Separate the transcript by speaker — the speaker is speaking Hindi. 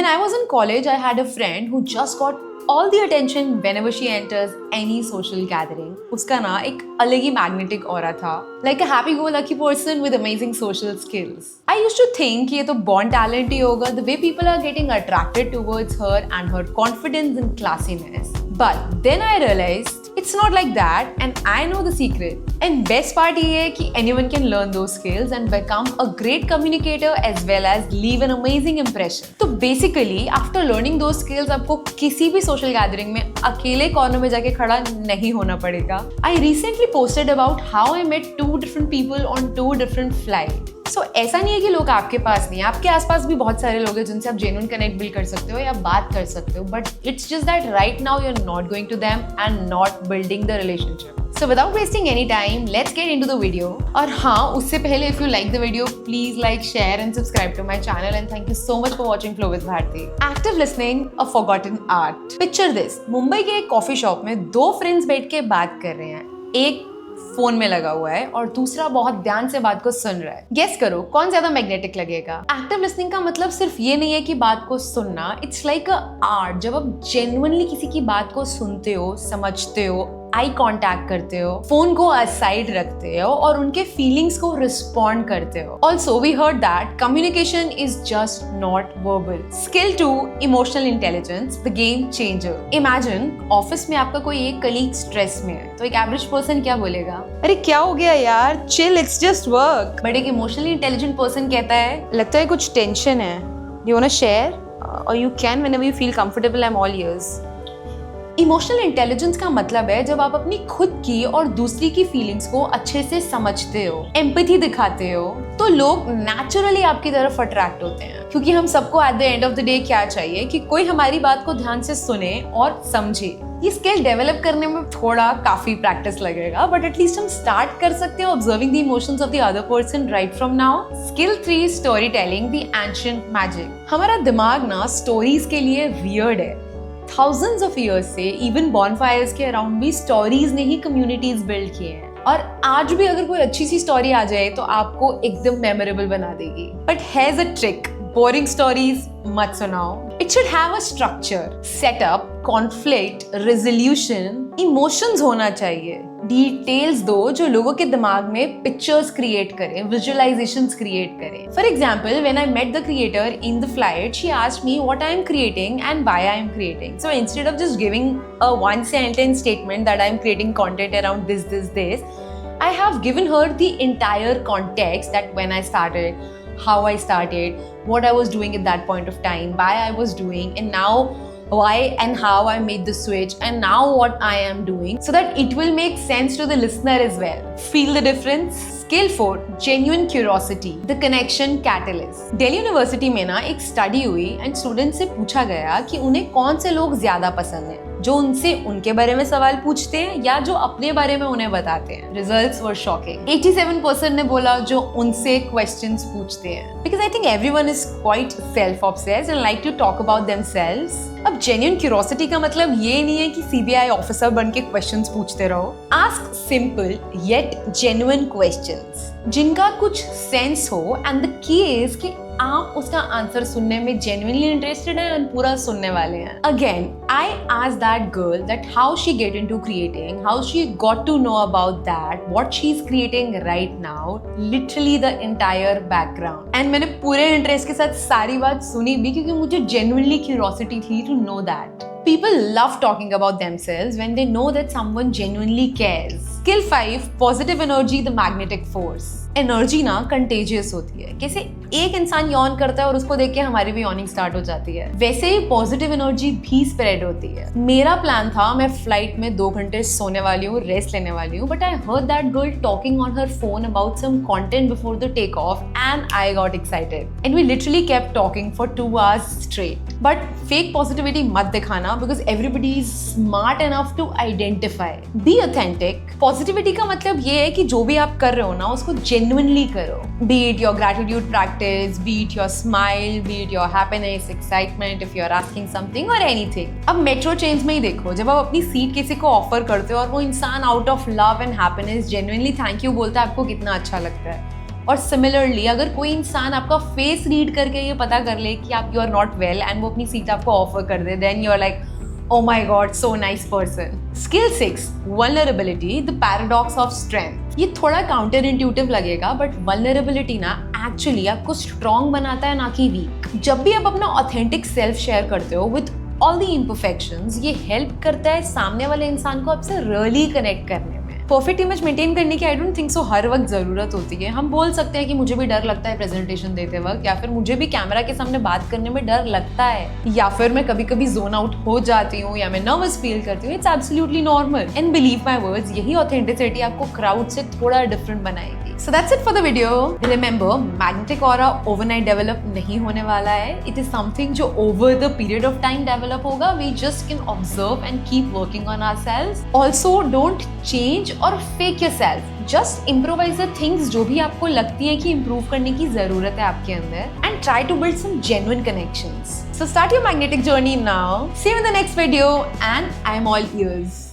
Speaker 1: I was in college, I had a friend who just got all the attention whenever she enters any social gathering. उसका ना एक अलग ही magnetic aura था, like a happy-go-lucky person with amazing social skills. I used to think ये तो born talent ही होगा, the way people are getting attracted towards her and her confidence and classiness. But then I realized it's not like that, and I know the secret. And best part ये है कि anyone can learn those skills and become a great communicator as well as leave an amazing impression. तो basically after learning those skills आपको किसी भी social gathering में अकेले कॉर्नर में जाके खड़ा नहीं होना पड़ेगा. I recently posted about how I met 2 different people on 2 different flights. So ऐसा नहीं है कि लोग आपके पास नहीं है, आपके आसपास भी बहुत सारे लोग हैं जिनसे आप जेन्युइन कनेक्ट बिल्ड कर सकते हो या बात कर सकते हो, but it's just that right now you are not going to them and not building the relationship. So without wasting any time, let's get into the video. और हाँ, उससे पहले if you like the video, please like, share and subscribe to my channel, and thank you so much for watching Flow with Bharti. Active listening, a forgotten art. Picture this, Mumbai के एक कॉफी शॉप में 2 फ्रेंड्स बैठ के बात कर रहे हैं. एक फोन में लगा हुआ है और दूसरा बहुत ध्यान से बात को सुन रहा है. गेस करो कौन ज्यादा मैग्नेटिक लगेगा. एक्टिव लिसनिंग का मतलब सिर्फ ये नहीं है कि बात को सुनना, इट्स लाइक अ आर्ट. जब आप जेन्युइनली किसी की बात को सुनते हो, समझते हो, आई कांटेक्ट करते हो, फोन को असाइड रखते हो और उनके फीलिंग्स को रिस्पॉन्ड करते हो. Also we heard that communication is just not verbal. Skill 2, emotional intelligence, the game changer. Imagine office में आपका कोई एक कलीग स्ट्रेस में है, तो एक एवरेज पर्सन क्या बोलेगा? अरे क्या हो गया यार, chill, it's just work. But एक इमोशनली इंटेलिजेंट पर्सन कहता है, लगता है कुछ टेंशन है, यू वांट टू शेयर, और you can whenever you feel comfortable, I am all ears. Emotional intelligence का मतलब है जब आप अपनी खुद की और दूसरी की फीलिंग्स को अच्छे से समझते हो, एम्पैथी दिखाते हो, तो लोग नेचुरली आपकी तरफ अट्रैक्ट होते हैं. क्योंकि हम सबको at the end of the day क्या चाहिए कि कोई हमारी बात को ध्यान से सुने और समझे. ये स्किल डेवलप करने में थोड़ा काफी प्रैक्टिस लगेगा, बट एटलीस्ट हम स्टार्ट कर सकते हैं observing the emotions of the other person right from now. Skill 3, story telling, the ancient magic. हमारा दिमाग ना स्टोरीज के लिए वियर्ड है. Thousands of years से इवन bonfires के अराउंड भी स्टोरीज ने ही कम्युनिटीज बिल्ड किए हैं. और आज भी अगर कोई अच्छी सी स्टोरी आ जाए तो आपको एकदम मेमोरेबल बना देगी. But here's a trick, boring stories मत सुनाओ. It should have a structure, setup, conflict, resolution, emotions होना चाहिए. डिटेल्स दो जो लोगों के दिमाग में पिक्चर्स क्रिएट करें, विजुअलाइजेशंस क्रिएट करें. For example, when I met the creator in the flight, she asked me what I am creating and why I am creating. So instead of just giving a 1 sentence statement that I am creating content around this, I have given her the entire context, that when I started, how I started, what I was doing at that point of time, why I was doing, and now why and how I made the switch, and now what I am doing, so that it will make sense to the listener as well. Feel the difference? Skill 4, genuine curiosity, the connection catalyst. Delhi university में ना एक स्टडी हुई एंड स्टूडेंट से पूछा गया कि उन्हें कौन से लोग ज्यादा पसंद हैं, जो उनसे उनके बारे में सवाल पूछते हैं या जो अपने बारे में उन्हें बताते हैं. Results were shocking. 87% ने बोला जो उनसे questions पूछते हैं. Because I think everyone is quite self-obsessed and like to talk about themselves. अब genuine curiosity का मतलब ये नहीं है कि CBI ऑफिसर बन के questions पूछते रहो. Ask simple yet genuine questions जिनका कुछ सेंस हो, एंड द की इज कि आप उसका आंसर सुनने में जेन्युइनली इंटरेस्टेड हैं एंड पूरा सुनने वाले हैं. Again I asked that girl that how she get into creating, how she got to know about that, what she is creating right now, literally the entire background. And मैंने पूरे इंटरेस्ट के साथ सारी बात सुनी भी, क्योंकि मुझे जेन्युइनली क्यूरियोसिटी थी to know that. People love talking about themselves when they know that someone genuinely cares. Skill 5, positive energy, the magnetic force. Energy ना कंटेजियस होती है. कैसे एक इंसान यॉन करता है और उसको देख के हमारी भी यॉनिंग स्टार्ट हो जाती है, वैसे ही पॉजिटिव एनर्जी भी स्प्रेड होती है. मेरा प्लान था मैं फ्लाइट में 2 घंटे सोने वाली हूँ, रेस्ट लेने वाली हूँ, but I heard that girl talking on her phone about some content before the take off and I got excited and we literally kept talking for 2 hours straight. But fake positivity मत दिखाना, because everybody is smart enough to identify. Be authentic. Positivity का मतलब ये है कि जो भी आप कर रहे हो ना उसको genuinely करो. Be it your gratitude practice, be it your smile, be it your happiness, excitement, if you are asking something or anything. अब मेट्रो चेन्स में ही देखो, जब आप अपनी सीट किसी को ऑफर करते हो और वो इंसान out of love and happiness genuinely thank you बोलता है, आपको कितना अच्छा लगता है. और सिमिलरली अगर कोई इंसान आपका फेस रीड करके ये पता कर ले कि आप you are not well and वो अपनी सीट आपको ऑफर कर दे, then you are like oh my god, so nice person. Skill 6, vulnerability, the paradox of strength. ये थोड़ा काउंटर इंट्यूटिव लगेगा बट vulnerability ना एक्चुअली आपको स्ट्रॉन्ग बनाता है, ना कि वीक. जब भी आप अपना ऑथेंटिक सेल्फ शेयर करते हो विद ऑल द इम्परफेक्शंस, ये हेल्प करता है सामने वाले इंसान को आपसे रियली कनेक्ट करने में. परफेक्ट इमेज मेंटेन करने की आई डोंट थिंक सो हर वक्त जरूरत होती है. हम बोल सकते हैं कि मुझे भी डर लगता है प्रेजेंटेशन देते वक्त, या फिर मुझे भी कैमरा के सामने बात करने में डर लगता है, या फिर मैं कभी कभी जोन आउट हो जाती हूँ या मैं नर्वस फील करती हूँ. It's absolutely normal and believe my words, यही ऑथेंटिसिटी आपको क्राउड से थोड़ा डिफरेंट बनाएगी. So that's it for the video. Remember, magnetic aura overnight develop नहीं होने वाला है. It is something जो over the period of time develop होगा. We just can observe and keep working on ourselves. Also, don't change or fake yourself. Just improvise the things जो भी आपको लगती है कि improve करने की जरूरत है आपके अंदर, and try to build some genuine connections. So start your magnetic journey now. See you in the next video, and I'm all ears.